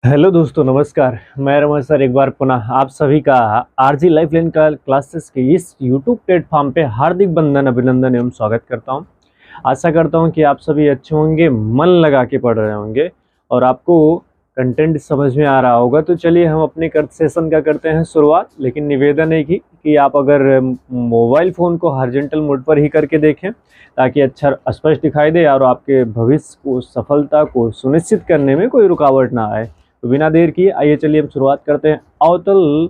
Hello दोस्तों, नमस्कार। मैं रमेश सर एक बार पुनः आप सभी का आरजी लाइफलाइन का क्लासेस के इस यूट्यूब प्लेटफॉर्म पे हार्दिक बंधन अभिनंदन एवं स्वागत करता हूं। आशा करता हूं कि आप सभी अच्छे होंगे, मन लगा के पढ़ रहे होंगे और आपको कंटेंट समझ में आ रहा होगा। तो चलिए हम अपने सेशन का करते हैं शुरुआत। लेकिन निवेदन है कि आप अगर मोबाइल फ़ोन को हॉरिजॉन्टल मोड पर ही करके देखें ताकि अच्छा स्पष्ट दिखाई दे और आपके भविष्य को सफलता को सुनिश्चित करने में कोई रुकावट ना आए। तो बिना देर किए आइए चलिए हम शुरुआत करते हैं। अवतल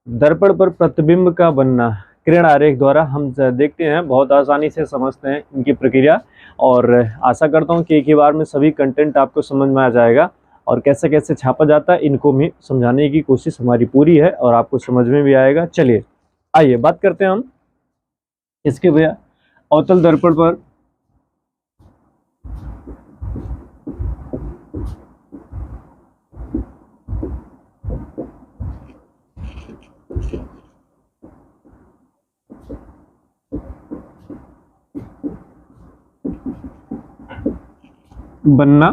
दर्पण पर प्रतिबिंब का बनना किरण आरेख द्वारा हम देखते हैं, बहुत आसानी से समझते हैं इनकी प्रक्रिया। और आशा करता हूं कि एक ही बार में सभी कंटेंट आपको समझ में आ जाएगा और कैसे कैसे छापा जाता है इनको भी समझाने की कोशिश हमारी पूरी है और आपको समझ में भी आएगा। चलिए आइए बात करते हैं हम इसके भैया। अवतल दर्पण पर बनना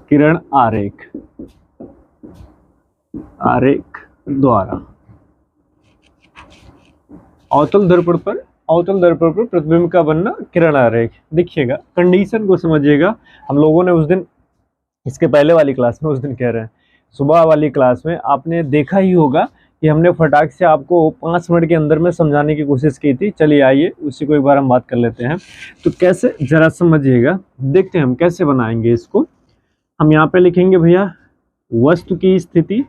किरण आरेख द्वारा अवतल दर्पण पर प्रतिबिंब का बनना किरण आरेख। देखिएगा, कंडीशन को समझिएगा। हम लोगों ने उस दिन, इसके पहले वाली क्लास में, उस दिन कह रहे हैं सुबह वाली क्लास में, आपने देखा ही होगा कि हमने फटाक से आपको 5 मिनट के अंदर में समझाने की कोशिश की थी। चलिए आइए उसी को एक बार हम बात कर लेते हैं। तो कैसे, जरा समझिएगा, देखते हैं हम कैसे बनाएंगे इसको। हम यहाँ पे लिखेंगे भैया वस्तु की स्थिति,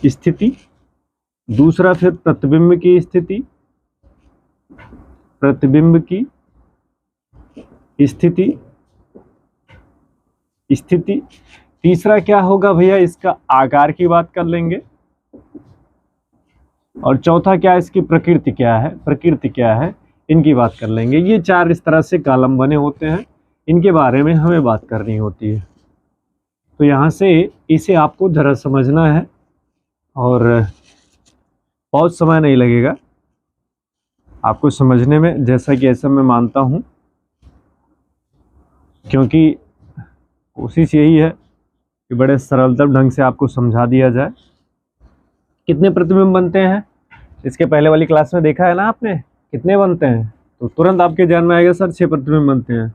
स्थिति। दूसरा फिर प्रतिबिंब की स्थिति, स्थिति। तीसरा क्या होगा भैया, इसका आकार की बात कर लेंगे। और चौथा क्या, इसकी प्रकृति क्या है, इनकी बात कर लेंगे। ये 4 इस तरह से कॉलम बने होते हैं, इनके बारे में हमें बात करनी होती है। तो यहाँ से इसे आपको जरा समझना है और बहुत समय नहीं लगेगा आपको समझने में, जैसा कि ऐसा मैं मानता हूँ, क्योंकि कोशिश यही है कि बड़े सरलता ढंग से आपको समझा दिया जाए। कितने प्रतिबिंब बनते हैं, इसके पहले वाली क्लास में देखा है ना आपने, कितने बनते हैं? तो तुरंत आपके ध्यान में आएगा सर 6 प्रतिबिंब बनते हैं।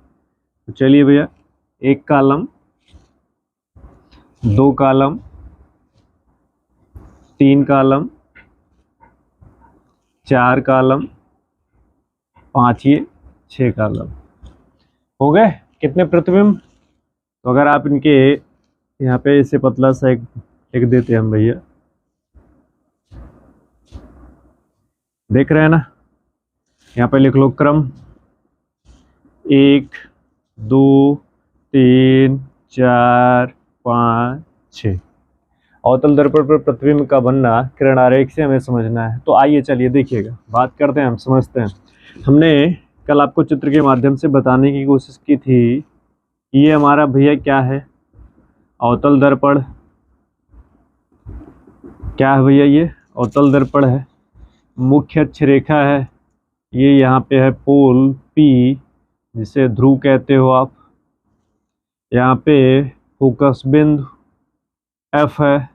तो चलिए भैया, 1 कॉलम, 2 कॉलम, 3 कॉलम, 4 कॉलम, 5 ये 6 कॉलम हो गए। कितने प्रतिबिंब? तो अगर आप इनके यहाँ पे इसे पतला सा एक लिख देते हैं हम भैया, देख रहे हैं ना, यहाँ पे लिख लो क्रम 1 2 3 4 5 6। अवतल दर्पण पर प्रतिबिंब का बनना किरण आरेख से हमें समझना है। तो आइए चलिए देखिएगा, बात करते हैं, हम समझते हैं। हमने कल आपको चित्र के माध्यम से बताने की कोशिश की थी, ये हमारा भैया क्या है, अवतल दर्पण। क्या है भैया, ये अवतल दर्पण है। मुख्य अक्ष रेखा है, ये यहाँ पे है पोल P, जिसे ध्रुव कहते हो आप। यहाँ पे फोकस बिंदु F है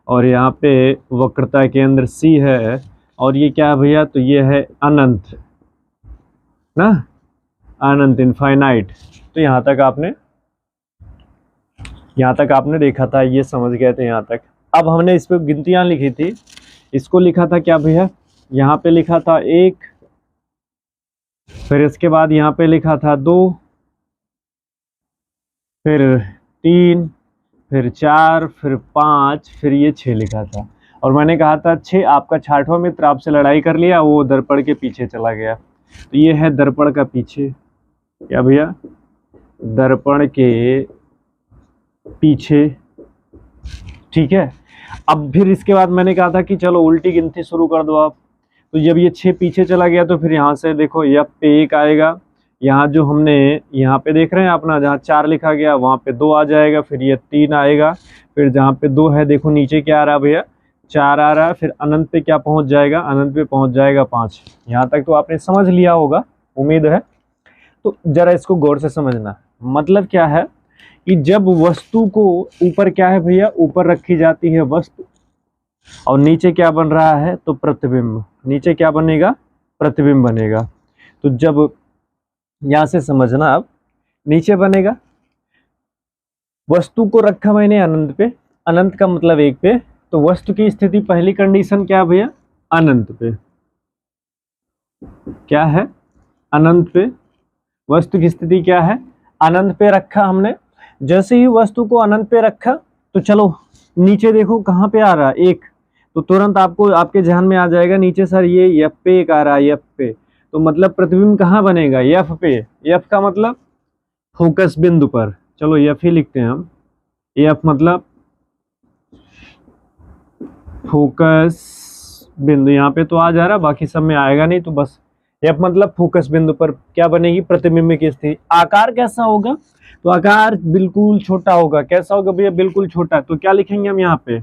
और यहाँ पे वक्रता केंद्र C है। और ये क्या है भैया, तो ये है अनंत ना, अनंत, इनफाइनाइट। तो यहाँ तक आपने देखा था, ये समझ गए थे यहाँ तक। अब हमने इस पे गिनतियाँ लिखी थी, इसको लिखा था क्या भैया, यहाँ पे लिखा था 1, फिर इसके बाद यहाँ पे लिखा था 2, फिर 3, फिर 4, फिर 5, फिर ये 6 लिखा था। और मैंने कहा था 6 आपका 6वां मित्र आपसे लड़ाई कर लिया, वो दर्पण के पीछे चला गया। तो ये है दर्पण का पीछे, क्या भैया, दर्पण के पीछे, ठीक है। अब फिर इसके बाद मैंने कहा था कि चलो उल्टी गिनती शुरू कर दो आप। तो जब ये 6 पीछे चला गया तो फिर यहाँ से देखो, यहाँ पे 1 आएगा, यहाँ जो हमने यहाँ पे देख रहे हैं अपना, जहाँ 4 लिखा गया वहाँ पे 2 आ जाएगा, फिर ये 3 आएगा, फिर जहाँ पे 2 है देखो नीचे क्या आ रहा है भैया, 4 आ रहा है, फिर अनंत पे क्या पहुँच जाएगा, अनंत पे पहुँच जाएगा 5। यहाँ तक तो आपने समझ लिया होगा, उम्मीद है। तो जरा इसको गौर से समझना। मतलब क्या है कि जब वस्तु को ऊपर क्या है भैया, ऊपर रखी जाती है वस्तु, और नीचे क्या बन रहा है, तो प्रतिबिंब। नीचे क्या बनेगा, प्रतिबिंब बनेगा। तो जब यहां से समझना, अब नीचे बनेगा, वस्तु को रखा मैंने अनंत पे, अनंत का मतलब 1 पे, तो वस्तु की स्थिति पहली कंडीशन क्या भैया, अनंत पे। क्या है, अनंत पे। वस्तु की स्थिति क्या है, अनंत पे रखा हमने। जैसे ही वस्तु को अनंत पे रखा, तो चलो नीचे देखो कहाँ पे आ रहा है 1, तो तुरंत आपको आपके ध्यान में आ जाएगा नीचे, सर ये एफ पे 1 आ रहा है, एफ पे, तो मतलब प्रतिबिंब कहाँ बनेगा, एफ पे। एफ का मतलब फोकस बिंदु पर, चलो एफ ही लिखते हैं हम। एफ मतलब फोकस बिंदु, यहाँ पे तो आ जा रहा, बाकी सब में आएगा नहीं, तो बस एफ मतलब फोकस बिंदु पर क्या बनेगी, प्रतिबिंब की स्थिति। आकार कैसा होगा, तो आकार बिल्कुल छोटा होगा। कैसा होगा भैया, बिल्कुल छोटा। तो क्या लिखेंगे हम यहाँ पे,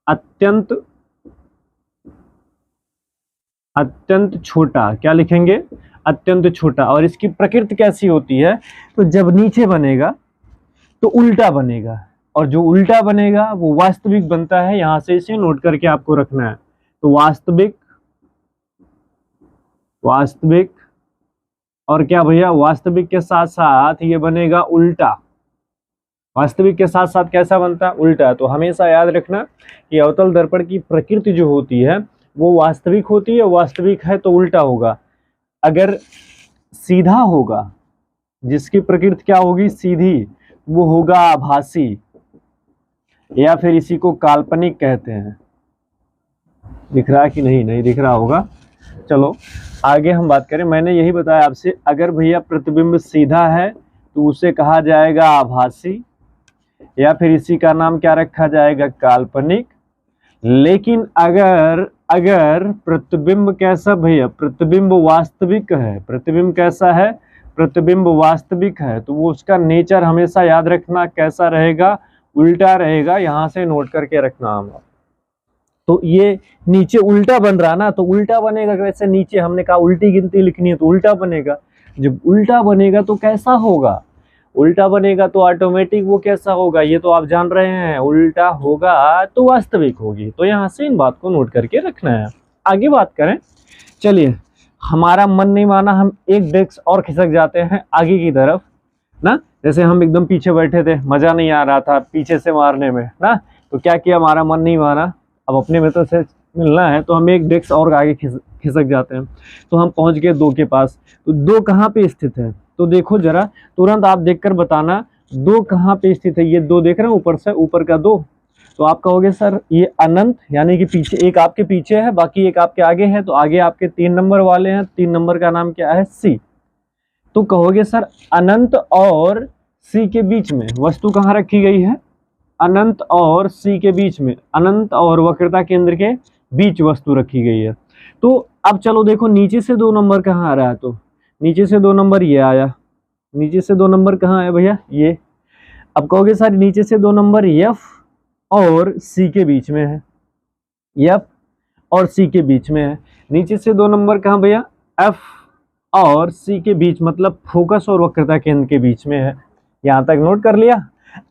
अत्यंत अत्यंत छोटा। क्या लिखेंगे, अत्यंत छोटा। और इसकी प्रकृति कैसी होती है, तो जब नीचे बनेगा तो उल्टा बनेगा, और जो उल्टा बनेगा वो वास्तविक बनता है। यहां से इसे नोट करके आपको रखना है। तो वास्तविक, वास्तविक, और क्या भैया, वास्तविक के साथ साथ ये बनेगा उल्टा। वास्तविक के साथ साथ कैसा बनता है, उल्टा। तो हमेशा याद रखना कि अवतल दर्पण की प्रकृति जो होती है वो वास्तविक होती है। वास्तविक है तो उल्टा होगा। अगर सीधा होगा, जिसकी प्रकृति क्या होगी, सीधी, वो होगा आभासी, या फिर इसी को काल्पनिक कहते हैं। दिख रहा है कि नहीं, नहीं दिख रहा होगा। चलो आगे हम बात करें। मैंने यही बताया आपसे, अगर भैया प्रतिबिंब सीधा है तो उसे कहा जाएगा आभासी, या फिर इसी का नाम क्या रखा जाएगा, काल्पनिक। लेकिन अगर प्रतिबिंब कैसा भैया, प्रतिबिंब वास्तविक है, प्रतिबिंब कैसा है, प्रतिबिंब वास्तविक है, तो वो उसका नेचर हमेशा याद रखना कैसा रहेगा, उल्टा रहेगा। यहां से नोट करके रखना हम। तो ये नीचे उल्टा बन रहा ना, तो उल्टा बनेगा वैसे, नीचे हमने कहा उल्टी गिनती लिखनी है तो उल्टा बनेगा। जब उल्टा बनेगा तो कैसा होगा, उल्टा बनेगा तो ऑटोमेटिक वो कैसा होगा, ये तो आप जान रहे हैं, उल्टा होगा तो वास्तविक होगी। तो यहाँ से इन बात को नोट करके रखना है। आगे बात करें, चलिए हमारा मन नहीं माना, हम एक डेस्क और खिसक जाते हैं आगे की तरफ ना। जैसे हम एकदम पीछे बैठे थे, मजा नहीं आ रहा था पीछे से मारने में ना, तो क्या किया, हमारा मन नहीं माना, अब अपने मित्र से मिलना है, तो हम एक डेस्क और आगे खिसक जाते हैं। तो हम पहुंच गए 2 के पास। तो 2 कहाँ पे स्थित है, तो देखो जरा, तुरंत आप देखकर बताना 2 कहाँ पे स्थित है। ये 2 देख रहे हैं ऊपर से, ऊपर का 2, तो आप कहोगे सर ये अनंत, यानी कि पीछे एक आपके पीछे है, बाकी एक आपके आगे है, तो आगे आपके 3 नंबर वाले हैं। 3 नंबर का नाम क्या है, सी। तो कहोगे सर अनंत और सी के बीच में वस्तु कहाँ रखी गई है, अनंत और सी के बीच में, अनंत और वक्रता केंद्र के बीच वस्तु रखी गई है। तो अब चलो देखो नीचे से 2 नंबर कहाँ आ रहा है, तो नीचे से 2 नंबर ये आया, नीचे से 2 नंबर कहाँ है भैया, ये। अब कहोगे सर नीचे से 2 नंबर एफ और सी के बीच में है, एफ और सी के बीच में है। नीचे से 2 नंबर कहाँ भैया, एफ और सी के बीच, मतलब फोकस और वक्रता केंद्र के बीच में है। यहां तक नोट कर लिया।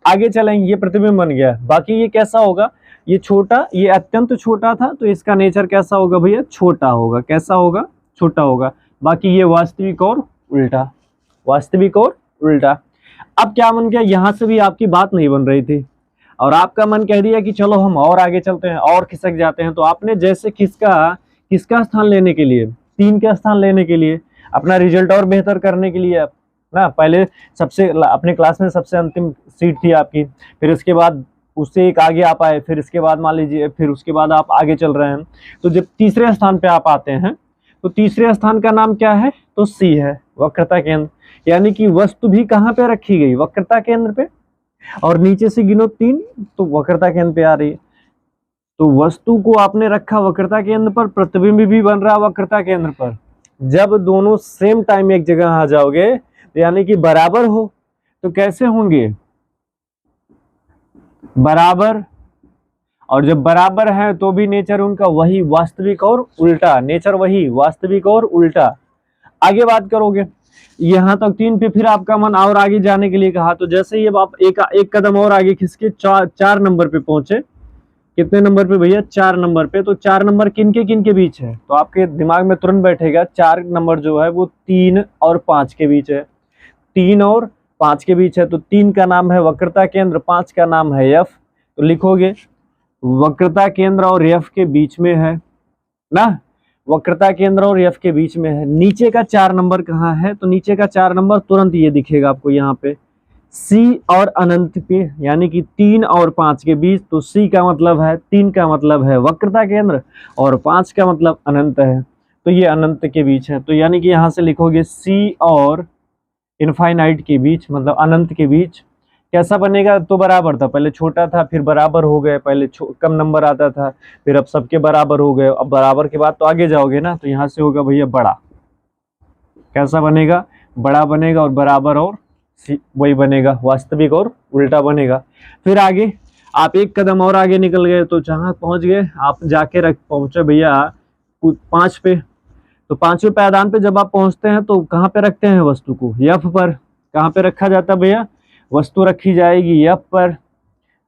आगे चलेंगे, ये प्रतिबिंब बन गया। बाकी ये कैसा होगा, ये छोटा, ये अत्यंत छोटा था, तो इसका नेचर कैसा होगा भैया, छोटा होगा। कैसा होगा, छोटा होगा। बाकी ये वास्तविक और उल्टा, वास्तविक और उल्टा। अब क्या मन किया, यहां से भी आपकी बात नहीं बन रही थी और आपका मन कह दिया कि चलो हम और आगे चलते हैं और खिसक जाते हैं। तो आपने जैसे किसका स्थान लेने के लिए, 3 का स्थान लेने के लिए, अपना रिजल्ट और बेहतर करने के लिए ना, पहले सबसे अपने क्लास में सबसे अंतिम सीट थी आपकी, फिर उसके बाद उससे एक आगे आप आए, फिर इसके बाद मान लीजिए, फिर उसके बाद आप आगे चल रहे हैं। तो जब तीसरे स्थान पे आप आते हैं, तो तीसरे स्थान का नाम क्या है, तो सी है, वक्रता केंद्र। यानी कि वस्तु भी कहाँ पे रखी गई, वक्रता केंद्र पे, और नीचे से गिनो 3 तो वक्रता केंद्र पे आ रही है। तो वस्तु को आपने रखा वक्रता केंद्र पर, प्रतिबिंब भी बन रहा वक्रता केंद्र पर। जब दोनों सेम टाइम एक जगह आ जाओगे, तो यानी कि बराबर हो, तो कैसे होंगे, बराबर। और जब बराबर है तो भी नेचर उनका वही, वास्तविक और उल्टा, नेचर वही, वास्तविक और उल्टा। आगे बात करोगे, यहाँ तक 3 पे फिर आपका मन और आगे जाने के लिए कहा, तो जैसे ही अब आप एक कदम और आगे खिसके 4 नंबर पे पहुंचे। कितने नंबर पे भैया? 4 नंबर पे। तो 4 नंबर किन के बीच है? तो आपके दिमाग में तुरंत बैठेगा 4 नंबर जो है वो 3 और 5 के बीच है। 3 और 5 के बीच है, तो 3 का नाम है वक्रता केंद्र, 5 का नाम है एफ। तो लिखोगे वक्रता केंद्र और एफ के बीच में है ना, वक्रता केंद्र और एफ के बीच में है। नीचे का 4 नंबर कहाँ है? तो नीचे का 4 नंबर तुरंत ये दिखेगा आपको यहाँ पे, सी और अनंत पे, यानी कि 3 और 5 के बीच। तो सी का मतलब है, 3 का मतलब है वक्रता केंद्र और 5 का मतलब अनंत है, तो ये अनंत के बीच है। तो यानी कि यहाँ से लिखोगे सी और इनफाइनाइट के बीच, मतलब अनंत के बीच। कैसा बनेगा? तो बराबर था, पहले छोटा था फिर बराबर हो गए, पहले कम नंबर आता था फिर अब सबके बराबर हो गए। अब बराबर के बाद तो आगे जाओगे ना, तो यहाँ से होगा भैया बड़ा। कैसा बनेगा? बड़ा बनेगा, और बराबर और वही बनेगा, वास्तविक और उल्टा बनेगा। फिर आगे आप एक कदम और आगे निकल गए, तो जहां पहुंच गए आप जाके पहुंचे भैया 5 पे। तो 5वें पायदान पे जब आप पहुंचते हैं तो कहाँ पे रखते हैं वस्तु को? एफ पर। कहाँ पे रखा जाता है भैया? वस्तु रखी जाएगी एफ पर।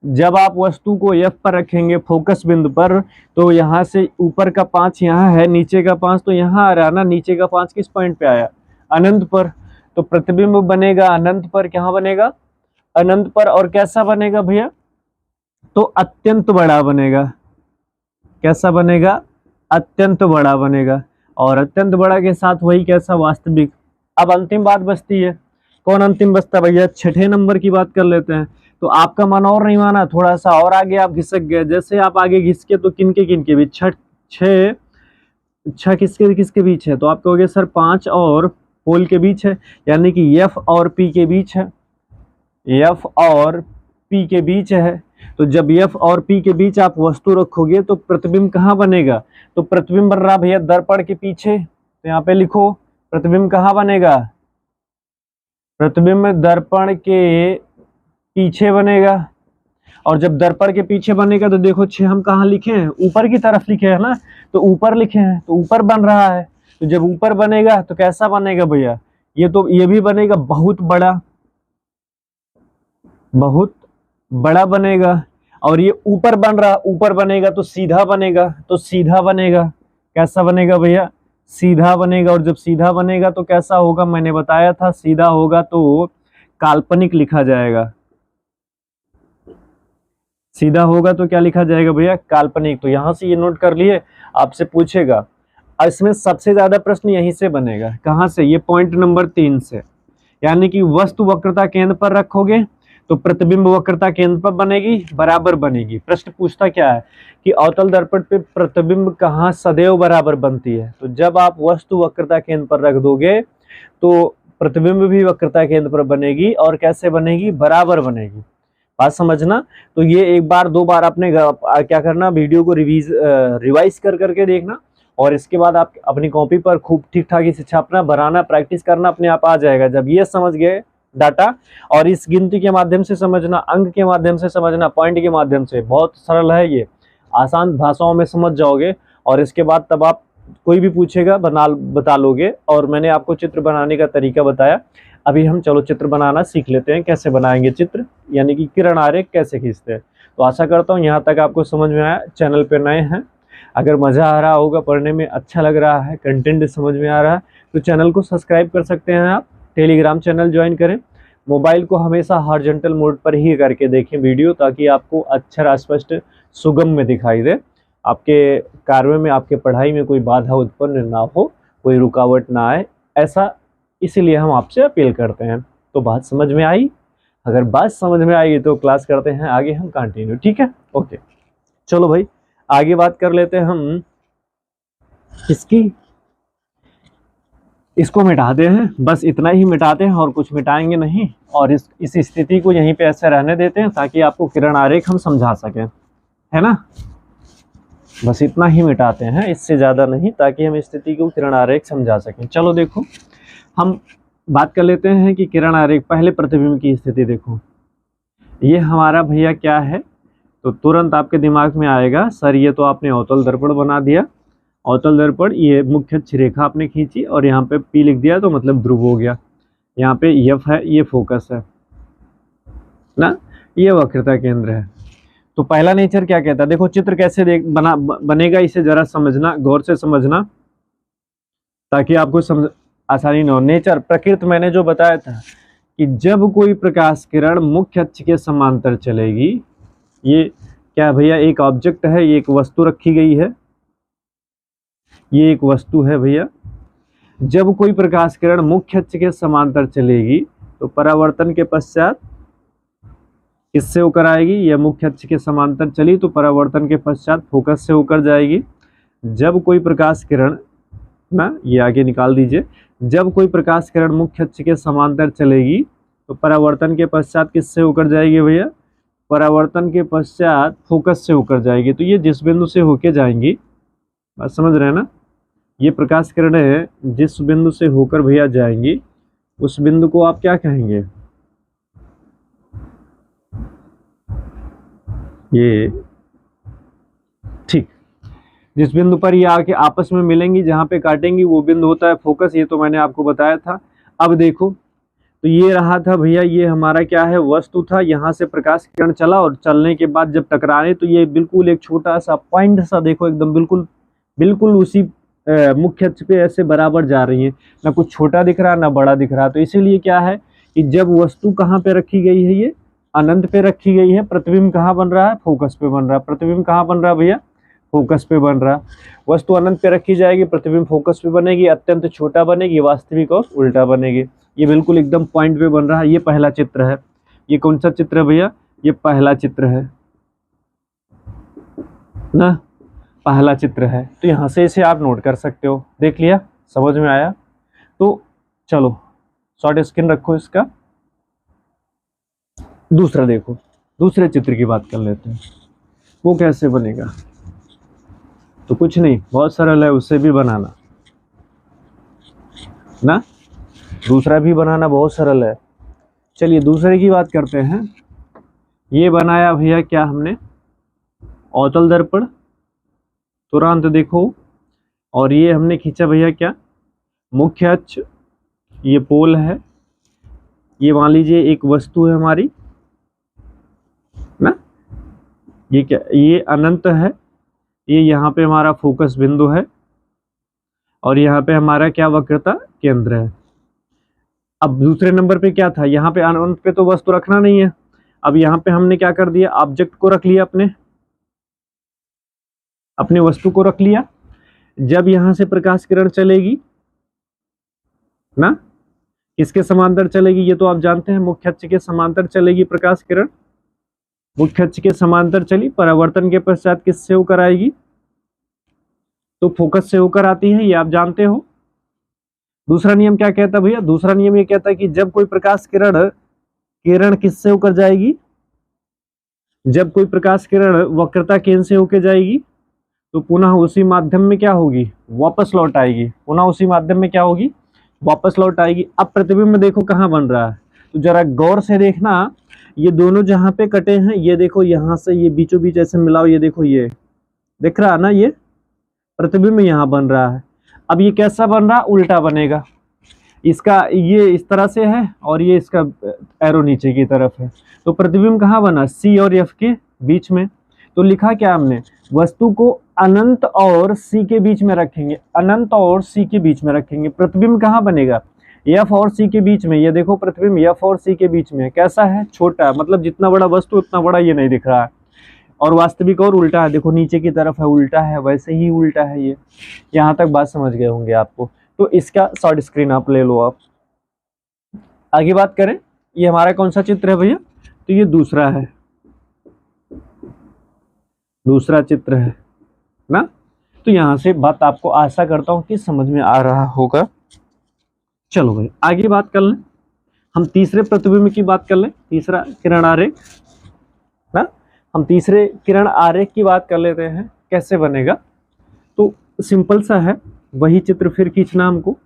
जब आप वस्तु को एफ पर रखेंगे फोकस बिंदु पर, तो यहाँ से ऊपर का 5 यहाँ है, नीचे का 5 तो यहाँ आ रहा है ना, नीचे का 5 किस पॉइंट पे आया? अनंत पर। तो प्रतिबिंब बनेगा अनंत पर। कहाँ बनेगा? अनंत पर। और कैसा बनेगा भैया? तो अत्यंत बड़ा बनेगा। कैसा बनेगा? अत्यंत बड़ा बनेगा। और अत्यंत बड़ा के साथ वही कैसा? वास्तविक। अब अंतिम बात बचती है, कौन अंतिम बचता भैया? 6ठे नंबर की बात कर लेते हैं। तो आपका मन और नहीं माना, थोड़ा सा और आगे आप घिसक गए। जैसे आप आगे घिसके तो किनके बीच? 6 किसके बीच है? तो आप कहोगे सर 5 और पोल के बीच है, यानी कि एफ और पी के बीच है। एफ और पी के बीच है। तो जब एफ और पी के बीच आप वस्तु रखोगे तो प्रतिबिंब कहाँ बनेगा? तो प्रतिबिंब बन रहा भैया दर्पण के पीछे। तो यहाँ पे लिखो प्रतिबिंब कहाँ बनेगा? प्रतिबिंब दर्पण के पीछे बनेगा। और जब दर्पण के पीछे बनेगा तो देखो 6 हम कहाँ लिखे हैं? ऊपर की तरफ लिखे हैं ना, तो ऊपर लिखे हैं, तो ऊपर बन रहा है। तो जब ऊपर बनेगा तो कैसा बनेगा भैया? ये भी बनेगा बहुत बड़ा, बहुत बड़ा बनेगा। और ये ऊपर बन रहा, ऊपर बनेगा तो सीधा बनेगा, तो सीधा बनेगा। कैसा बनेगा भैया? सीधा बनेगा। और जब सीधा बनेगा तो कैसा होगा? मैंने बताया था सीधा होगा तो काल्पनिक लिखा जाएगा। सीधा होगा तो क्या लिखा जाएगा भैया? काल्पनिक। तो यहां से ये नोट कर लिए, आपसे पूछेगा। इसमें सबसे ज्यादा प्रश्न यहीं से बनेगा। कहां से? ये पॉइंट नंबर 3 से। यानी कि वस्तु वक्रता केंद्र पर रखोगे तो प्रतिबिंब वक्रता केंद्र पर बनेगी, बराबर बनेगी। प्रश्न पूछता क्या है कि अवतल दर्पण पे प्रतिबिंब कहाँ सदैव बराबर बनती है? तो जब आप वस्तु वक्रता केंद्र पर रख दोगे तो प्रतिबिंब भी वक्रता केंद्र पर बनेगी। और कैसे बनेगी? बराबर बनेगी। बात समझना। तो ये एक बार 2 बार अपने क्या करना, वीडियो को रिवाइज कर करके देखना, और इसके बाद आप अपनी कॉपी पर खूब ठीक ठाक इसे छापना, बनाना, प्रैक्टिस करना, अपने आप आ जाएगा। जब ये समझ गए डाटा, और इस गिनती के माध्यम से समझना, अंक के माध्यम से समझना, पॉइंट के माध्यम से, बहुत सरल है ये, आसान भाषाओं में समझ जाओगे। और इसके बाद तब आप कोई भी पूछेगा बता लोगे। और मैंने आपको चित्र बनाने का तरीका बताया। अभी हम चलो चित्र बनाना सीख लेते हैं, कैसे बनाएंगे चित्र, यानी कि किरण आरेख कैसे खींचते हैं। तो आशा करता हूँ यहाँ तक आपको समझ में आया। चैनल पे नए हैं, अगर मज़ा आ रहा होगा, पढ़ने में अच्छा लग रहा है, कंटेंट समझ में आ रहा है, तो चैनल को सब्सक्राइब कर सकते हैं आप। टेलीग्राम चैनल ज्वाइन करें। मोबाइल को हमेशा हॉरिजॉन्टल मोड पर ही करके देखें वीडियो, ताकि आपको अक्षर स्पष्ट सुगम में दिखाई दे, आपके कार्य में, आपके पढ़ाई में कोई बाधा उत्पन्न ना हो, कोई रुकावट ना आए, ऐसा इसीलिए हम आपसे अपील करते हैं। तो बात समझ में आई? अगर बात समझ में आई तो क्लास करते हैं आगे हम कंटिन्यू, ठीक है? ओके, चलो भाई आगे बात कर लेते हैं हम इसकी। इसको मिटाते हैं, बस इतना ही मिटाते हैं और कुछ मिटाएंगे नहीं। और इस स्थिति को यहीं पे ऐसे रहने देते हैं ताकि आपको किरण आरेख हम समझा सकें, है ना? बस इतना ही मिटाते हैं, इससे ज़्यादा नहीं, ताकि हम स्थिति को किरण आरेख समझा सकें। चलो देखो, हम बात कर लेते हैं कि किरण आरेख, पहले प्रतिबिंब की स्थिति देखो। ये हमारा भैया क्या है? तो तुरंत आपके दिमाग में आएगा सर ये तो आपने अवतल दर्पण बना दिया, अवतल दर्पण, ये मुख्य अक्ष रेखा आपने खींची और यहाँ पे P लिख दिया तो मतलब ध्रुव हो गया। यहाँ पे F है, ये फोकस है ना, ये वक्रता केंद्र है। तो पहला नेचर क्या कहता है, देखो चित्र कैसे बनेगा, इसे जरा समझना, गौर से समझना ताकि आपको समझ आसानी न हो। नेचर प्रकृति मैंने जो बताया था कि जब कोई प्रकाश किरण मुख्य अक्ष के समांतर चलेगी, ये क्या भैया एक ऑब्जेक्ट है, ये एक वस्तु रखी गई है, ये एक वस्तु है भैया। जब कोई प्रकाश किरण मुख्य अक्ष के समांतर चलेगी तो परावर्तन के पश्चात किससे होकर आएगी, यह मुख्य अक्ष के समांतर चली तो परावर्तन के पश्चात फोकस से होकर जाएगी। जब कोई प्रकाश किरण ना, ये आगे निकाल दीजिए, जब कोई प्रकाश किरण मुख्य अक्ष के समांतर चलेगी तो परावर्तन के पश्चात किससे होकर जाएगी भैया, परावर्तन के पश्चात फोकस से होकर जाएगी। तो ये जिस बिंदु से होकर जाएंगी, बात समझ रहे हैं ना, ये प्रकाश किरणें जिस बिंदु से होकर भैया जाएंगी उस बिंदु को आप क्या कहेंगे, ये ठीक, जिस बिंदु पर ये आके आपस में मिलेंगी, जहां पे काटेंगी वो बिंदु होता है फोकस। ये तो मैंने आपको बताया था। अब देखो, तो ये रहा था भैया, ये हमारा क्या है, वस्तु था। यहाँ से प्रकाश किरण चला और चलने के बाद जब टकराए तो ये बिल्कुल एक छोटा सा पॉइंट सा, देखो एकदम बिल्कुल बिल्कुल उसी मुख्य अक्ष पे ऐसे बराबर जा रही है, ना कुछ छोटा दिख रहा ना बड़ा दिख रहा। तो इसीलिए क्या है कि जब वस्तु कहाँ पे रखी गई है, ये अनंत पे रखी गई है, प्रतिबिंब कहाँ बन रहा है, फोकस पे बन रहा है। प्रतिबिंब कहाँ बन रहा है भैया, फोकस पे बन रहा। वस्तु अनंत पे रखी जाएगी, प्रतिबिंब फोकस पे बनेगी, अत्यंत छोटा बनेगी, वास्तविक और उल्टा बनेगी। ये बिल्कुल एकदम पॉइंट पे बन रहा है। ये पहला चित्र है। ये कौन सा चित्र है भैया, ये पहला चित्र है ना, पहला चित्र है। तो यहाँ से इसे आप नोट कर सकते हो। देख लिया, समझ में आया? तो चलो शॉर्ट स्क्रीन रखो इसका। दूसरा देखो, दूसरे चित्र की बात कर लेते हैं, वो कैसे बनेगा। तो कुछ नहीं, बहुत सरल है, उससे भी बनाना ना, दूसरा भी बनाना बहुत सरल है। चलिए दूसरे की बात करते हैं। ये बनाया भैया क्या हमने, अवतल दर्पण, तुरंत देखो। और ये हमने खींचा भैया क्या, मुख्य अक्ष, ये पोल है, ये मान लीजिए एक वस्तु है हमारी ना, ये क्या, ये अनंत है, ये यहाँ पे हमारा फोकस बिंदु है और यहाँ पे हमारा क्या, वक्रता केंद्र है। अब दूसरे नंबर पे क्या था, यहाँ पे अनंत पे तो वस्तु रखना नहीं है। अब यहाँ पे हमने क्या कर दिया, ऑब्जेक्ट को रख लिया, अपने वस्तु को रख लिया। जब यहाँ से प्रकाश किरण चलेगी ना, किसके समांतर चलेगी, ये तो आप जानते हैं, मुख्य अक्ष के समांतर चलेगी प्रकाश किरण। मुख्य अक्ष के समांतर चली, परावर्तन के पश्चात किससे होकर आएगी, तो फोकस से होकर आती है, ये आप जानते हो। दूसरा नियम क्या कहता है भैया, दूसरा नियम ये कहता है कि जब कोई प्रकाश किरण किससे होकर जाएगी, जब कोई प्रकाश किरण वक्रता केंद्र से होकर जाएगी तो पुनः उसी माध्यम में क्या होगी, वापस लौट आएगी। पुनः उसी माध्यम में क्या होगी, वापस लौट आएगी। अब प्रतिबिंब देखो कहाँ बन रहा है, तो जरा गौर से देखना, ये दोनों जहां पे कटे हैं, ये देखो यहाँ से ये बीचों बीच ऐसे मिलाओ, ये देखो, ये दिख रहा है ना, ये प्रतिबिंब यहाँ बन रहा है। अब ये कैसा बन रहा, उल्टा बनेगा। इसका ये इस तरह से है और ये इसका एरो नीचे की तरफ है। तो प्रतिबिंब कहाँ बना, सी और एफ के बीच में। तो लिखा क्या हमने, वस्तु को अनंत और सी के बीच में रखेंगे, अनंत और सी के बीच में रखेंगे। प्रतिबिंब कहाँ बनेगा, एफ और सी के बीच में। ये देखो प्रतिबिंब एफ और सी के बीच में कैसा है, छोटा, मतलब जितना बड़ा वस्तु उतना बड़ा ये नहीं दिख रहा है। और वास्तविक और उल्टा है, देखो नीचे की तरफ है, उल्टा है, वैसे ही उल्टा है ये। यहाँ तक बात समझ गए होंगे आपको। तो इसका शॉर्ट स्क्रीन आप ले लो। आप आगे बात करें, ये हमारा कौन सा चित्र है भैया, तो ये दूसरा है, दूसरा चित्र है ना। तो यहाँ से बात आपको आशा करता हूँ कि समझ में आ रहा होगा। चलो भाई आगे बात कर लें, हम तीसरे प्रतिबिंब की बात कर लें, तीसरा किरण आरेख ना। हम तीसरे किरण आरेख की बात कर लेते हैं, कैसे बनेगा। तो सिंपल सा है, वही चित्र फिर खींचना हमको।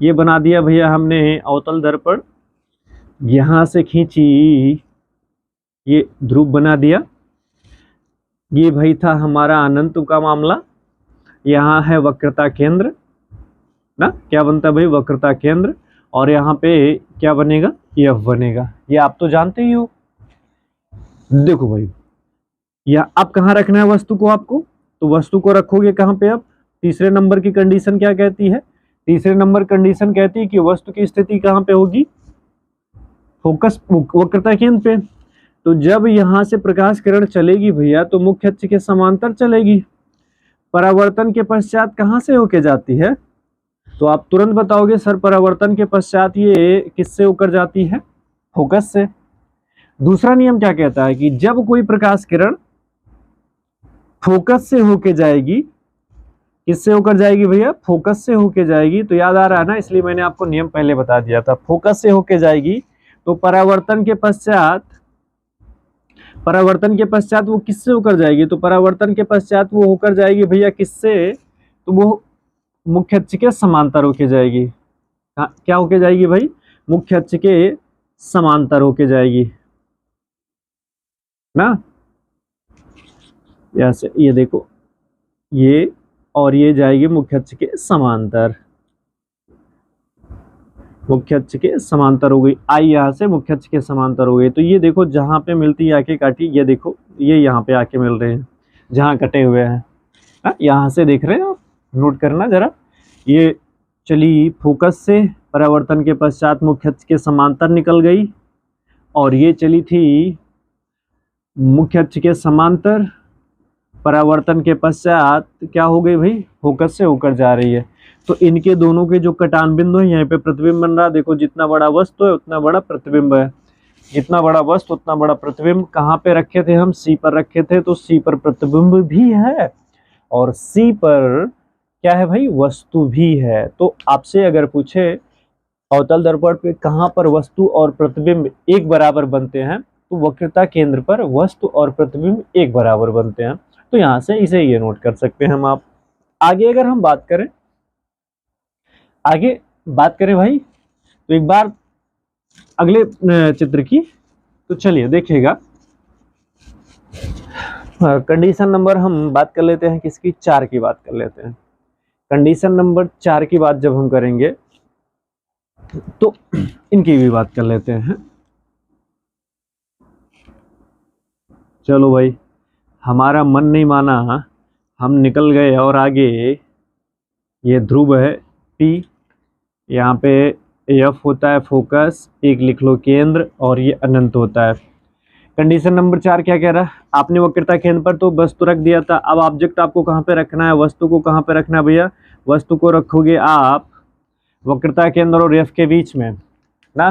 ये बना दिया भैया हमने अवतल दर्पण, यहाँ से खींची, ये ध्रुव बना दिया। ये भाई था हमारा अनंत का मामला, यहाँ है वक्रता केंद्र ना, क्या बनता है भाई, वक्रता केंद्र, और यहाँ पे क्या बनेगा, एफ बनेगा। ये आप तो जानते ही हो। देखो भाई, या अब कहाँ रखना है वस्तु को आपको, तो वस्तु को रखोगे कहाँ पे अब, तीसरे नंबर की कंडीशन क्या कहती है, तीसरे नंबर कंडीशन कहती है कि वस्तु की स्थिति कहाँ पे होगी, फोकस वक्रता केंद्र पे। तो जब यहां से प्रकाश किरण चलेगी भैया तो मुख्य अक्ष के समांतर चलेगी, परावर्तन के पश्चात कहां से होके जाती है, तो आप तुरंत बताओगे सर परावर्तन के पश्चात ये किससे होकर जाती है, फोकस से। दूसरा नियम क्या कहता है कि जब कोई प्रकाश किरण फोकस से होके जाएगी, किससे होकर जाएगी भैया, फोकस से होके जाएगी, तो याद आ रहा है ना, इसलिए मैंने आपको नियम पहले बता दिया था, फोकस से होके जाएगी तो परावर्तन के पश्चात वो किससे होकर जाएगी, तो परावर्तन के पश्चात वो होकर जाएगी भैया किससे, तो वो मुख्य अक्ष के समांतर होके जाएगी। क्या होके जाएगी भाई, मुख्य अक्ष के समांतर होके जाएगी ना। ऐसे ये देखो, ये और ये जाएगी मुख्य अक्ष के समांतर, मुख्य अक्ष के समांतर हो गई, आई यहाँ से मुख्य अक्ष के समांतर हो गई। तो ये देखो जहां पे मिलती है आके काटी, ये देखो ये यहाँ पे आके मिल रहे हैं जहां कटे हुए हैं, यहाँ से देख रहे हैं आप, नोट करना जरा। ये चली फोकस से, परावर्तन के पश्चात मुख्य अक्ष के समांतर निकल गई, और ये चली थी मुख्य अक्ष के समांतर, परावर्तन के पश्चात क्या हो गई भाई, फोकस से होकर जा रही है। तो इनके दोनों के जो कटान बिंदु है, यहाँ पे प्रतिबिंब बन रहा है, देखो जितना बड़ा वस्तु है उतना बड़ा प्रतिबिंब है, जितना बड़ा वस्तु उतना बड़ा प्रतिबिंब। कहाँ पे रखे थे हम, सी पर रखे थे, तो सी पर प्रतिबिंब भी है और सी पर क्या है भाई, वस्तु भी है। तो आपसे अगर पूछे अवतल दर्पण पे कहाँ पर वस्तु और प्रतिबिंब एक बराबर बनते हैं, तो वक्रता केंद्र पर वस्तु और प्रतिबिंब एक बराबर बनते हैं। तो यहाँ से इसे ये नोट कर सकते हैं हम आप। आगे अगर हम बात करें, भाई, तो एक बार अगले चित्र की, तो चलिए देखिएगा। कंडीशन नंबर हम बात कर लेते हैं किसकी, 4 की बात कर लेते हैं। कंडीशन नंबर 4 की बात जब हम करेंगे तो इनकी भी बात कर लेते हैं। चलो भाई, हमारा मन नहीं माना, हम निकल गए और आगे ये ध्रुव है P, यहाँ पे F होता है फोकस, एक लिख लो केंद्र, और ये अनंत होता है। कंडीशन नंबर 4 क्या कह रहा है, आपने वक्रता केंद्र पर तो वस्तु रख दिया था, अब ऑब्जेक्ट आपको कहाँ पे रखना है, वस्तु को कहाँ पे रखना है भैया, वस्तु को रखोगे आप वक्रता केंद्र और F के बीच में ना।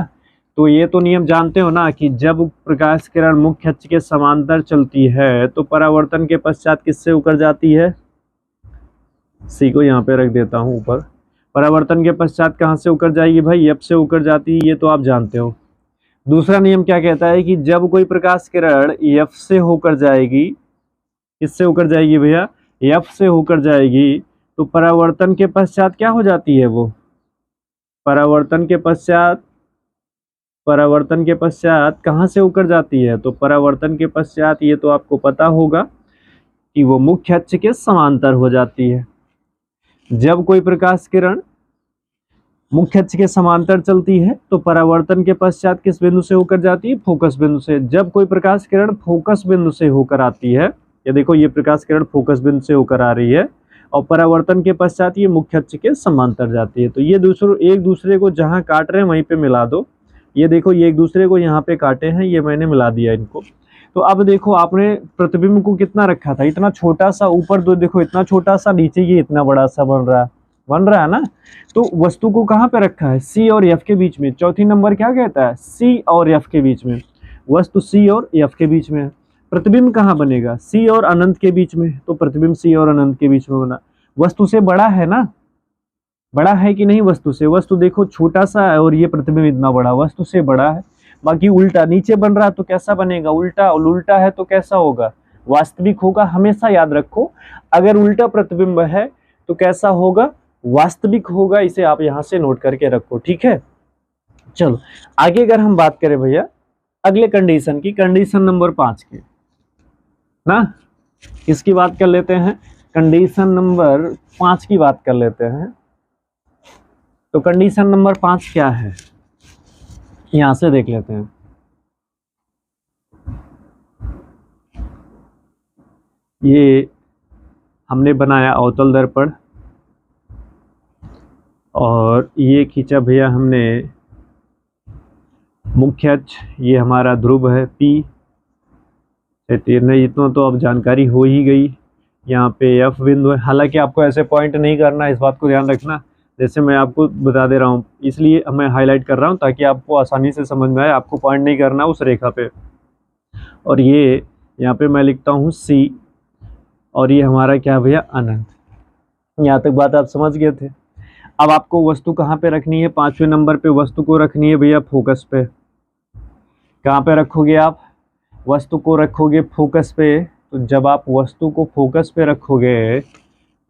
तो ये तो नियम जानते हो ना कि जब प्रकाश किरण मुख्य अक्ष के समांतर चलती है तो परावर्तन के पश्चात किससे होकर जाती है, सी को यहाँ पे रख देता हूँ ऊपर, परावर्तन के पश्चात कहाँ से होकर जाएगी भाई, एफ से होकर जाती है, ये तो आप जानते हो। दूसरा नियम क्या कहता है कि जब कोई प्रकाश किरण एफ से होकर जाएगी, किससे होकर जाएगी भैया, एफ से होकर जाएगी, तो परावर्तन के पश्चात क्या हो जाती है वो, परावर्तन के पश्चात कहाँ से होकर जाती है, तो परावर्तन के पश्चात ये तो आपको पता होगा कि वो मुख्य अक्ष के समांतर हो जाती है। जब कोई प्रकाश किरण मुख्य अक्ष के समांतर चलती है तो परावर्तन के पश्चात किस बिंदु से होकर जाती है, फोकस बिंदु से। जब कोई प्रकाश किरण फोकस बिंदु से होकर आती है, ये देखो ये प्रकाश किरण फोकस बिंदु से होकर आ रही है और परावर्तन के पश्चात ये मुख्य अक्ष के समांतर जाती है। तो ये एक दूसरे को जहां काट रहे हैं वहीं पे मिला दो। ये देखो ये एक दूसरे को यहाँ पे काटे हैं, ये मैंने मिला दिया इनको। तो अब देखो आपने प्रतिबिंब को कितना रखा था, इतना छोटा सा, ऊपर दो देखो इतना छोटा सा, नीचे ये इतना बड़ा सा बन रहा है ना। तो वस्तु को कहाँ पे रखा है, सी और एफ के बीच में। चौथी नंबर क्या कहता है, सी और एफ के बीच में, वस्तु सी और एफ के बीच में। प्रतिबिंब कहाँ बनेगा, सी और अनंत के बीच में, तो प्रतिबिंब सी और अनंत के बीच में बना। वस्तु से बड़ा है ना, बड़ा है कि नहीं वस्तु से, वस्तु देखो छोटा सा है और ये प्रतिबिंब इतना बड़ा, वस्तु से बड़ा है। बाकी उल्टा नीचे बन रहा है तो कैसा बनेगा, उल्टा, और उल्टा है तो कैसा होगा, वास्तविक होगा। हमेशा याद रखो अगर उल्टा प्रतिबिंब है तो कैसा होगा, वास्तविक होगा। इसे आप यहां से नोट करके रखो, ठीक है। चलो आगे अगर हम बात करें भैया अगले कंडीशन की, कंडीशन नंबर 5 की ना, इसकी बात कर लेते हैं। कंडीशन नंबर 5 की बात कर लेते हैं। तो कंडीशन नंबर 5 क्या है, यहां से देख लेते हैं। ये हमने बनाया अवतल दर्पण और ये खींचा भैया हमने मुख्य अक्ष, ये हमारा ध्रुव है P। नहीं, इतना तो अब जानकारी हो ही गई। यहाँ पे F बिंदु है, हालांकि आपको ऐसे पॉइंट नहीं करना, इस बात को ध्यान रखना। जैसे मैं आपको बता दे रहा हूँ, इसलिए मैं हाईलाइट कर रहा हूँ ताकि आपको आसानी से समझ में आए। आपको पॉइंट नहीं करना उस रेखा पे। और ये यहाँ पे मैं लिखता हूँ C, और ये हमारा क्या भैया अनंत। यहाँ तक बात आप समझ गए थे। अब आपको वस्तु कहाँ पे रखनी है, 5वें नंबर पे वस्तु को रखनी है भैया फोकस पे। कहाँ पे रखोगे आप, वस्तु को रखोगे फोकस पे। तो जब आप वस्तु को फोकस पे रखोगे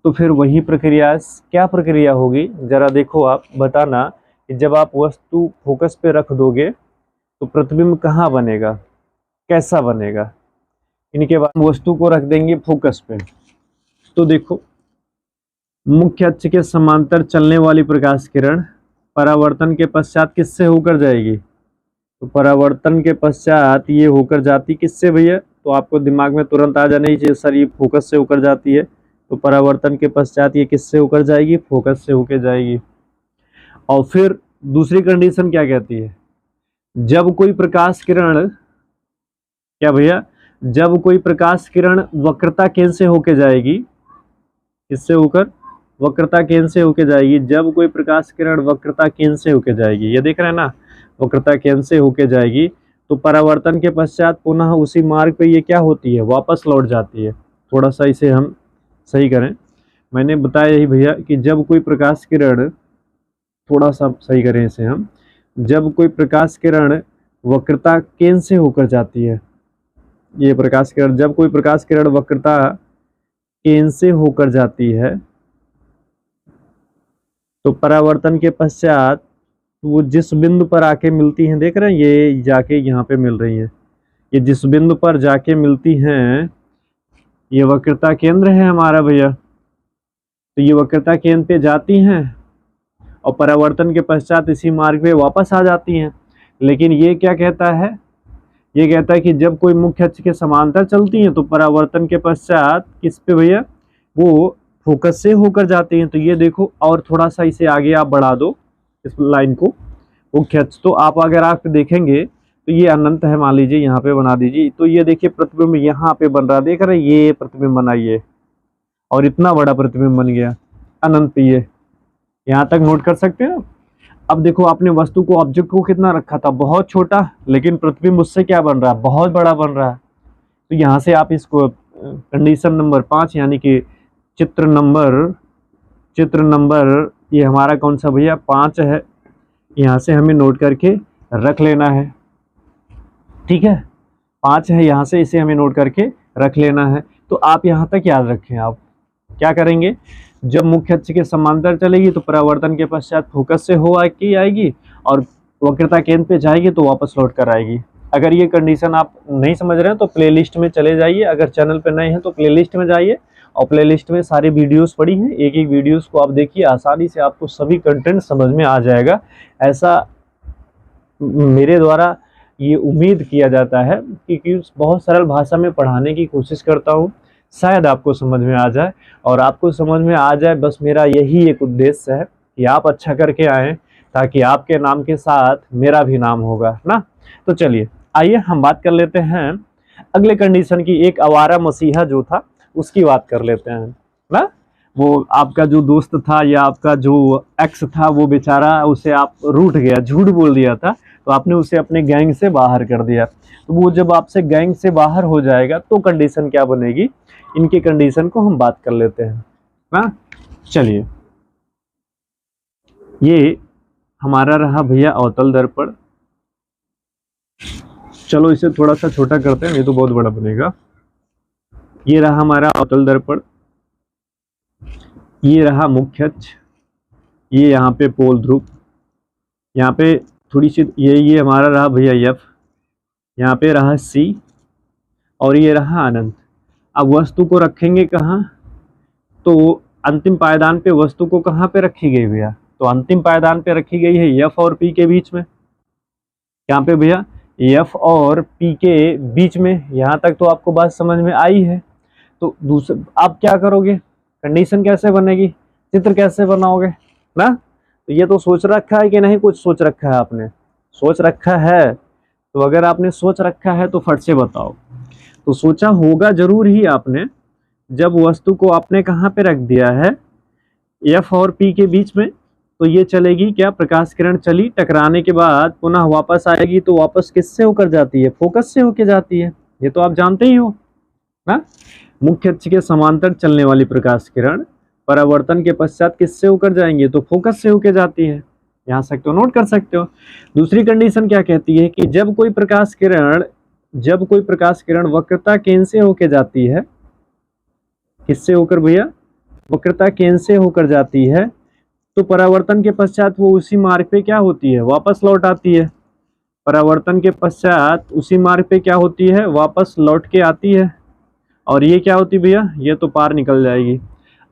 तो फिर वही प्रक्रिया, क्या प्रक्रिया होगी जरा देखो, आप बताना कि जब आप वस्तु फोकस पे रख दोगे तो प्रतिबिंब कहाँ बनेगा, कैसा बनेगा। इनके बाद वस्तु को रख देंगे फोकस पे, तो देखो मुख्य अक्ष के समांतर चलने वाली प्रकाश किरण परावर्तन के पश्चात किससे होकर जाएगी। तो परावर्तन के पश्चात ये होकर जाती किससे भैया, तो आपको दिमाग में तुरंत आ जाना चाहिए सर ये फोकस से होकर जाती है। तो परावर्तन के पश्चात ये किससे होकर जाएगी, फोकस से होकर जाएगी। और फिर दूसरी कंडीशन क्या कहती है, जब कोई प्रकाश किरण, क्या भैया, जब कोई प्रकाश किरण वक्रता केंद्र से होकर जाएगी, किससे होकर, वक्रता केंद्र से होकर जाएगी। जब कोई प्रकाश किरण वक्रता केंद्र से होकर जाएगी, ये देख रहे हैं ना, वक्रता केंद्र से होकर जाएगी, तो परावर्तन के पश्चात पुनः उसी मार्ग पे ये क्या होती है, वापस लौट जाती है। थोड़ा सा इसे हम सही करें, मैंने बताया यही भैया कि जब कोई प्रकाश किरण, थोड़ा सा सही करें इसे हम, जब कोई प्रकाश किरण वक्रता केंद्र से होकर जाती है, ये प्रकाश किरण, जब कोई प्रकाश किरण वक्रता केंद्र से होकर जाती है तो परावर्तन के पश्चात वो जिस बिंदु पर आके मिलती हैं, देख रहे हैं ये जाके यहाँ पे मिल रही हैं, ये जिस बिंदु पर जाके मिलती हैं ये वक्रता केंद्र है हमारा भैया। तो ये वक्रता केंद्र पे जाती हैं और परावर्तन के पश्चात इसी मार्ग पे वापस आ जाती हैं। लेकिन ये क्या कहता है, ये कहता है कि जब कोई मुख्य अक्ष के समांतर चलती हैं तो परावर्तन के पश्चात किस पे भैया, वो फोकस से होकर जाती हैं। तो ये देखो, और थोड़ा सा इसे आगे आप बढ़ा दो इस लाइन को, मुख्य अक्ष, तो आप अगर आप देखेंगे तो ये अनंत है, मान लीजिए यहाँ पे बना दीजिए। तो ये देखिए प्रतिबिंब यहाँ पे बन रहा, देख रहे हैं ये प्रतिबिंब बनाइए, और इतना बड़ा प्रतिबिंब बन गया अनंत पे। ये यहाँ तक नोट कर सकते हैं। अब देखो आपने वस्तु को, ऑब्जेक्ट को कितना रखा था, बहुत छोटा, लेकिन प्रतिबिंब उससे क्या बन रहा है, बहुत बड़ा बन रहा है। तो यहाँ से आप इसको कंडीशन नंबर 5 यानी कि चित्र नंबर ये हमारा कौन सा भैया, 5 है, यहाँ से हमें नोट करके रख लेना है। ठीक है, 5 है, यहाँ से इसे हमें नोट करके रख लेना है। तो आप यहाँ तक याद रखें। आप क्या करेंगे, जब मुख्य अक्ष के समांतर चलेगी तो परावर्तन के पश्चात फोकस से हो के आएगी और वक्रता केंद्र पे जाएगी तो वापस लौट कर आएगी। अगर ये कंडीशन आप नहीं समझ रहे हैं तो प्लेलिस्ट में चले जाइए, अगर चैनल पे नए हैं तो प्लेलिस्ट में जाइए और प्लेलिस्ट में सारी वीडियोस पड़ी हैं, एक एक वीडियोस को आप देखिए, आसानी से आपको सभी कंटेंट समझ में आ जाएगा। ऐसा मेरे द्वारा ये उम्मीद किया जाता है कि बहुत सरल भाषा में पढ़ाने की कोशिश करता हूँ, शायद आपको समझ में आ जाए। और आपको समझ में आ जाए, बस मेरा यही एक उद्देश्य है कि आप अच्छा करके आएँ ताकि आपके नाम के साथ मेरा भी नाम होगा ना। तो चलिए आइए हम बात कर लेते हैं अगले कंडीशन की। एक आवारा मसीहा जो था उसकी बात कर लेते हैं ना। वो आपका जो दोस्त था या आपका जो एक्स था वो बेचारा, उसे आप रूठ गया, झूठ बोल दिया था, तो आपने उसे अपने गैंग से बाहर कर दिया। तो वो जब आपसे गैंग से बाहर हो जाएगा तो कंडीशन क्या बनेगी, इनकी कंडीशन को हम बात कर लेते हैं ना। चलिए, ये हमारा रहा भैया अवतल दर्पण। चलो इसे थोड़ा सा छोटा करते हैं, ये तो बहुत बड़ा बनेगा। ये रहा हमारा अवतल दर्पण, ये रहा मुख्य अक्ष, ये यहाँ पे पोल ध्रुव, यहाँ पे थोड़ी सी ये हमारा रहा भैया एफ, यहाँ पे रहा सी, और ये रहा अनंत। अब वस्तु को रखेंगे कहाँ, तो अंतिम पायदान पे वस्तु को कहाँ पे रखी गई भैया? तो अंतिम पायदान पे रखी गई है एफ और पी के बीच में। यहाँ पे भैया एफ और पी के बीच में। यहाँ तक तो आपको बात समझ में आई है। तो दूसरा आप क्या करोगे, कंडीशन कैसे बनेगी, चित्र कैसे बनाओगे ना? तो ये तो सोच रखा है कि नहीं, कुछ सोच रखा है आपने? सोच रखा है। तो अगर आपने सोच रखा है तो फट से बताओ। तो सोचा होगा जरूर ही आपने, जब वस्तु को आपने कहाँ पे रख दिया है, एफ और पी के बीच में, तो ये चलेगी क्या, प्रकाश किरण चली, टकराने के बाद पुनः वापस आएगी, तो वापस किससे होकर जाती है? फोकस से होकर जाती है। ये तो आप जानते ही हो ना। मुख्य अक्ष के समांतर चलने वाली प्रकाश किरण परावर्तन के पश्चात किससे होकर जाएंगे? तो फोकस से होकर जाती है। यहाँ से तो नोट कर सकते हो। दूसरी कंडीशन क्या कहती है कि जब कोई प्रकाश किरण वक्रता केंद्र से होकर जाती है, किससे होकर भैया? वक्रता केंद्र से होकर जाती है, तो परावर्तन के पश्चात वो उसी मार्ग पे क्या होती है? वापस लौट आती है। परावर्तन के पश्चात उसी मार्ग पे क्या होती है? वापस लौट के आती है। और ये क्या होती है भैया? ये तो पार निकल जाएगी।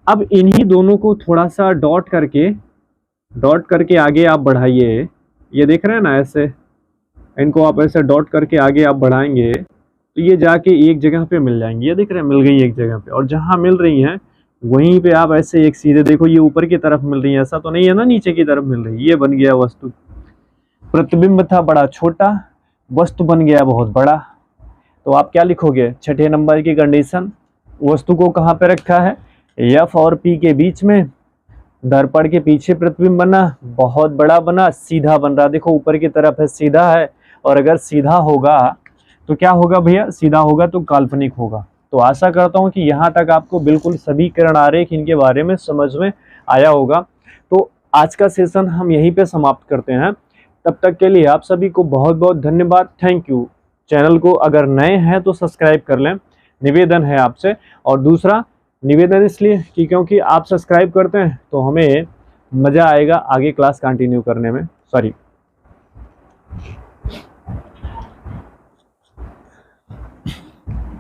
अब इन्हीं दोनों को थोड़ा सा डॉट करके आगे आप बढ़ाइए। ये देख रहे हैं ना, ऐसे इनको आप ऐसे डॉट करके आगे आप बढ़ाएंगे तो ये जाके एक जगह पे मिल जाएंगी। ये देख रहे हैं, मिल गई एक जगह पे। और जहां मिल रही हैं वहीं पे आप ऐसे एक सीधे देखो, ये ऊपर की तरफ मिल रही है, ऐसा तो नहीं है ना नीचे की तरफ मिल रही है। ये बन गया वस्तु। प्रतिबिंब था बड़ा छोटा, वस्तु बन गया बहुत बड़ा। तो आप क्या लिखोगे? छठे नंबर की कंडीशन, वस्तु को कहाँ पे रखा है? एफ और पी के बीच में। दर्पण के पीछे प्रतिबिंब बना, बहुत बड़ा बना, सीधा बन रहा। देखो ऊपर की तरफ है, सीधा है। और अगर सीधा होगा तो क्या होगा भैया? सीधा होगा तो काल्पनिक होगा। तो आशा करता हूं कि यहाँ तक आपको बिल्कुल सभी किरण आरेख इनके बारे में समझ में आया होगा। तो आज का सेशन हम यहीं पे समाप्त करते हैं। तब तक के लिए आप सभी को बहुत बहुत धन्यवाद। Thank you. चैनल को अगर नए हैं तो सब्सक्राइब कर लें, निवेदन है आपसे। और दूसरा निवेदन इसलिए कि क्योंकि आप सब्सक्राइब करते हैं तो हमें मज़ा आएगा आगे क्लास कंटिन्यू करने में। सॉरी,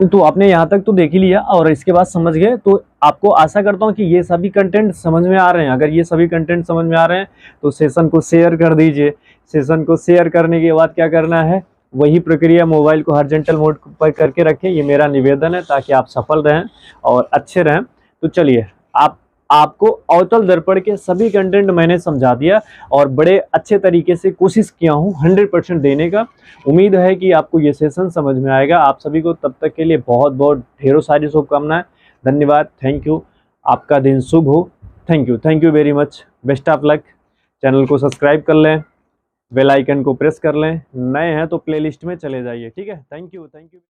तो आपने यहाँ तक तो देख ही लिया और इसके बाद समझ गए। तो आपको आशा करता हूँ कि ये सभी कंटेंट समझ में आ रहे हैं। अगर ये सभी कंटेंट समझ में आ रहे हैं तो सेशन को शेयर कर दीजिए। सेशन को शेयर करने के बाद क्या करना है, वही प्रक्रिया मोबाइल को हॉरिजॉन्टल मोड पर करके रखें। ये मेरा निवेदन है ताकि आप सफल रहें और अच्छे रहें। तो चलिए, आपको अवतल दर्पण के सभी कंटेंट मैंने समझा दिया और बड़े अच्छे तरीके से कोशिश किया हूँ 100% देने का। उम्मीद है कि आपको ये सेशन समझ में आएगा। आप सभी को तब तक के लिए बहुत बहुत ढेरों सारी शुभकामनाएं। धन्यवाद। Thank you. आपका दिन शुभ हो। Thank you very much. Best of luck. Channel को सब्सक्राइब कर लें, बेल आइकन को प्रेस कर लें। नए हैं तो प्लेलिस्ट में चले जाइए। ठीक है। Thank you.